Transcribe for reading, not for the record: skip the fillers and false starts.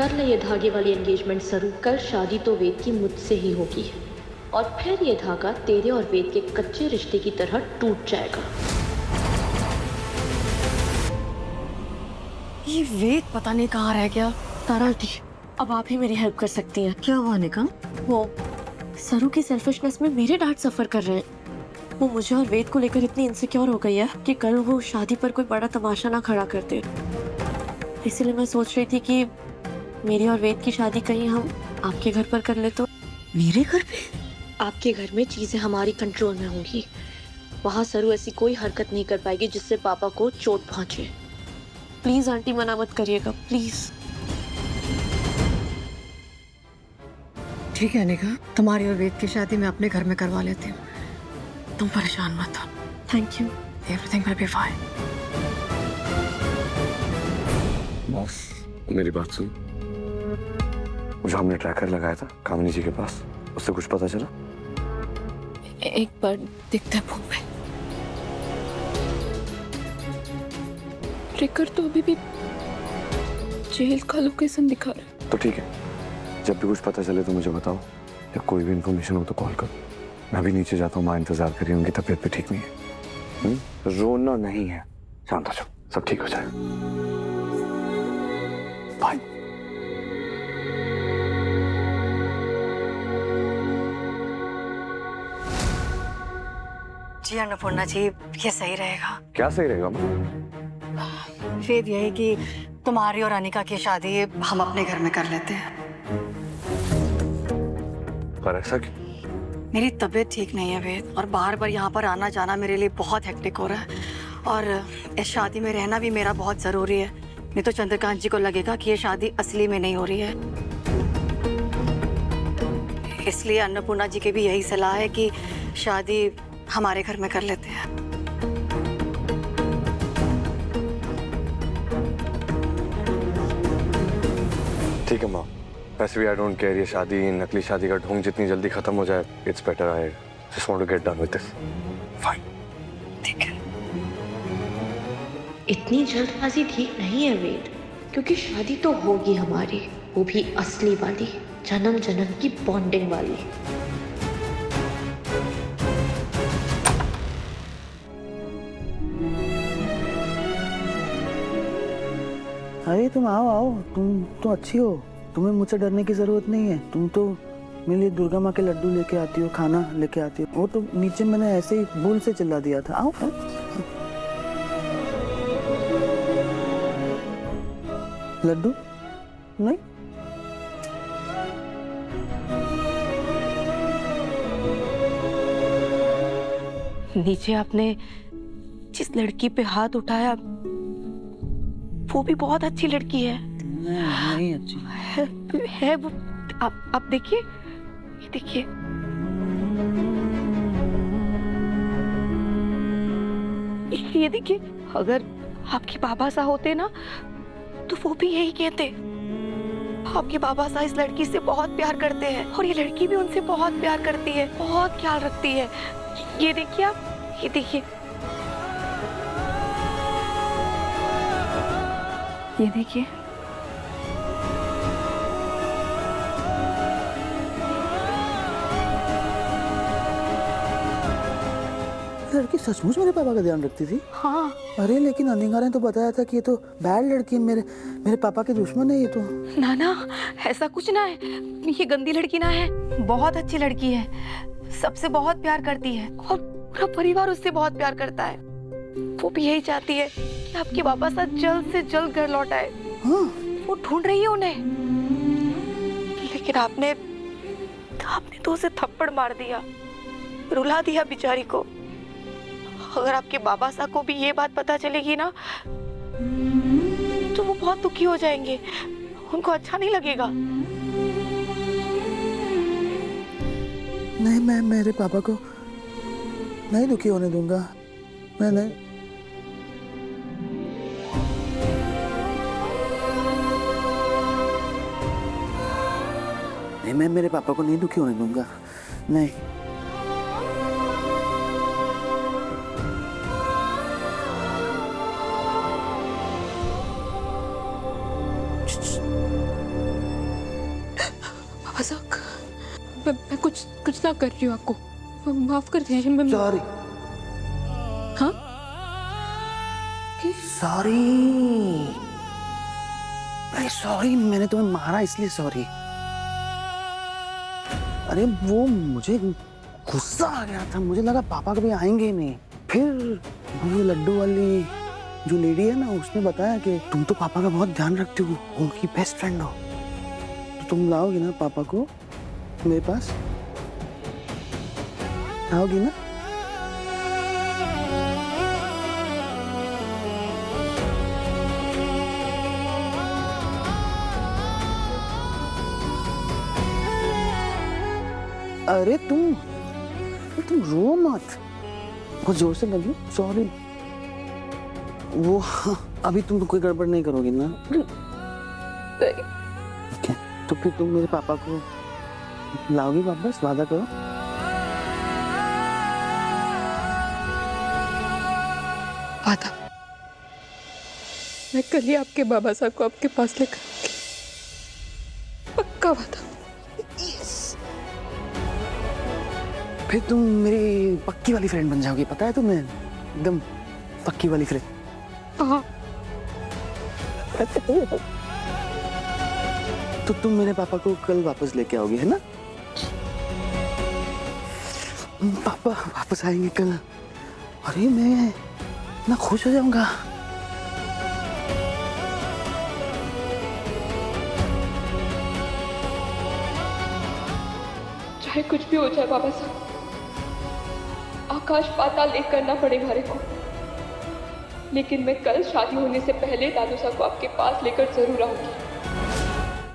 कर ले ये धागे वाली एंगेजमेंट सरू। कल शादी तो वेद की मुझसे ही होगी और फिर ये धागा तेरे और वेद के कच्चे रिश्ते की तरह टूट जाएगा। ये वेद पता नहीं कहाँ रह गया। तारा आंटी, अब आप ही मेरी हेल्प कर सकती हैं। क्या हुआ निका? वो सरू की सेल्फिशनेस में मेरे डांट सफर कर रहे हैं। वो मुझे और वेद को लेकर इतनी इनसिक्योर हो गई है कि कल वो शादी पर कोई बड़ा तमाशा ना खड़ा कर दे। इसीलिए मैं सोच रही थी कि मेरी और वेद की शादी कहीं हम आपके घर पर कर ले तो। मेरे घर पे? आपके घर में चीजें हमारी कंट्रोल में होंगी। वहाँ सरू ऐसी कोई हरकत नहीं कर पाएगी जिससे पापा को चोट पहुंचे। प्लीज आंटी, मना मत करिएगा प्लीज। ठीक है निका, तुम्हारी और वेद की शादी मैं अपने घर में करवा लेती हूँ। तुम परेशान मत हो। Thank you. Everything will be fine. Boss, मेरी बात सुन। जो हमने ट्रैकर लगाया था कामिनी जी के पास, उससे कुछ पता चला? एक बार दिखता है फोन पे। ट्रैकर तो अभी भी जेल का लोकेशन दिखा रहा है। तो ठीक है, जब भी कुछ पता चले तो मुझे बताओ, या कोई भी इंफॉर्मेशन हो तो कॉल करो। मैं भी नीचे जाता हूँ, माँ इंतजार कर रही है, उनकी तबीयत भी ठीक नहीं है। रोना नहीं है, शांत हो जाओ, सब ठीक हो जाए। बाय। जी अन्नपूर्णा जी, ये सही रहेगा। क्या सही रहेगा माँ? वेद यही कि तुम्हारी और अनिका की शादी हम अपने घर में कर लेते हैं। पर ऐसा क्यों? मेरी तबीयत ठीक नहीं है वेद, और बार बार यहाँ पर आना जाना मेरे लिए बहुत हेक्टिक हो रहा है, और इस शादी में रहना भी मेरा बहुत जरूरी है। नहीं तो चंद्रकांत जी को लगेगा कि ये शादी असली में नहीं हो रही है। इसलिए अन्नपूर्णा जी की भी यही सलाह है कि शादी हमारे घर में कर लेते हैं। ठीक है माँ, वैसे भी आई डोंट केयर ये शादी, नकली शादी का ढोंग जितनी जल्दी खत्म हो जाए, it's better. I just want to get done with this. Fine. ठीक है। इतनी जल्दबाजी ठीक नहीं है वेद, क्योंकि शादी तो होगी हमारी, वो भी असली वाली, जन्म जन्म की बॉन्डिंग वाली। अरे तुम आओ आओ, तुम तो अच्छी हो, तुम्हें मुझसे डरने की जरूरत नहीं है। तुम तो मेरे लिए दुर्गा माँ के लड्डू लेके आती हो, खाना लेके आती हो। वो तो नीचे मैंने ऐसे ही भूल से चिल्ला दिया था। आओ आओ। लड्डू नहीं? नीचे आपने जिस लड़की पे हाथ उठाया वो भी बहुत अच्छी लड़की है। नहीं अच्छी है वो। आप देखिए, ये देखिए। ये देखिए, अगर आपके बाबा सा होते ना तो वो भी यही कहते। आपके बाबा सा इस लड़की से बहुत प्यार करते हैं और ये लड़की भी उनसे बहुत प्यार करती है, बहुत ख्याल रखती है। ये देखिए आप, ये देखिए, ये देखिए। लड़की सचमुच मेरे पापा का ध्यान रखती थी। हाँ। अरे लेकिन अनिका ने तो बताया था कि ये तो बैड लड़की है, मेरे पापा के दुश्मन है ये तो। ना ना, ऐसा कुछ ना है, ये गंदी लड़की ना है, बहुत अच्छी लड़की है, सबसे बहुत प्यार करती है और पूरा परिवार उससे बहुत प्यार करता है। वो भी यही चाहती है कि आपके बाबा साथ जल्द से जल्द घर लौट आए। हाँ। वो ढूंढ रही है उन्हें, लेकिन आपने तो उसे थप्पड़ मार दिया, रुला दिया बेचारी को। अगर आपके बाबा साहब को भी ये बात पता चलेगी ना तो वो बहुत दुखी हो जाएंगे, उनको अच्छा नहीं लगेगा। नहीं, मैं मेरे पापा को नहीं दुखी होने दूंगा। मैं नहीं। नहीं, मैं मेरे पापा को नहीं दुखी होने दूंगा। नहीं। साहब, मैं कुछ ना कर रही हूँ आपको, माफ कर दीजिए। मैं सॉरी हाँ सॉरी, अरे सॉरी, मैंने तुम्हें मारा इसलिए सॉरी। अरे वो मुझे गुस्सा आ गया था, मुझे लगा पापा कभी आएंगे ही नहीं। फिर वो लड्डू वाली जो लेडी है ना, उसने बताया कि तुम तो पापा का बहुत ध्यान रखती हो, उनकी बेस्ट फ्रेंड हो, तो तुम लाओगी ना पापा को मेरे पास, आओगी ना? अरे तुम रो मत, बहुत जोर से लगी, सॉरी। वो अभी तुम कोई गड़बड़ नहीं करोगी ना? ठीक है, तो फिर तुम मेरे पापा को लाओगी वापस, वादा करो। वादा, मैं कल ही आपके बाबा साहब को आपके पास लेकर आऊंगी, पक्का वादा। फिर तुम मेरी पक्की वाली फ्रेंड बन जाओगी, पता है तुम्हें, एकदम पक्की वाली फ्रेंड। हाँ, तो तुम मेरे पापा को कल वापस लेके आओगी, है ना? पापा वापस आएंगे कल, अरे मैं इतना खुश हो जाऊंगा। चाहे कुछ भी हो जाए बाबा साहब, आकाश पाताल एक करना पड़े हमारे को, लेकिन मैं कल शादी होने से पहले दादू साहब को आपके पास लेकर जरूर आऊंगी।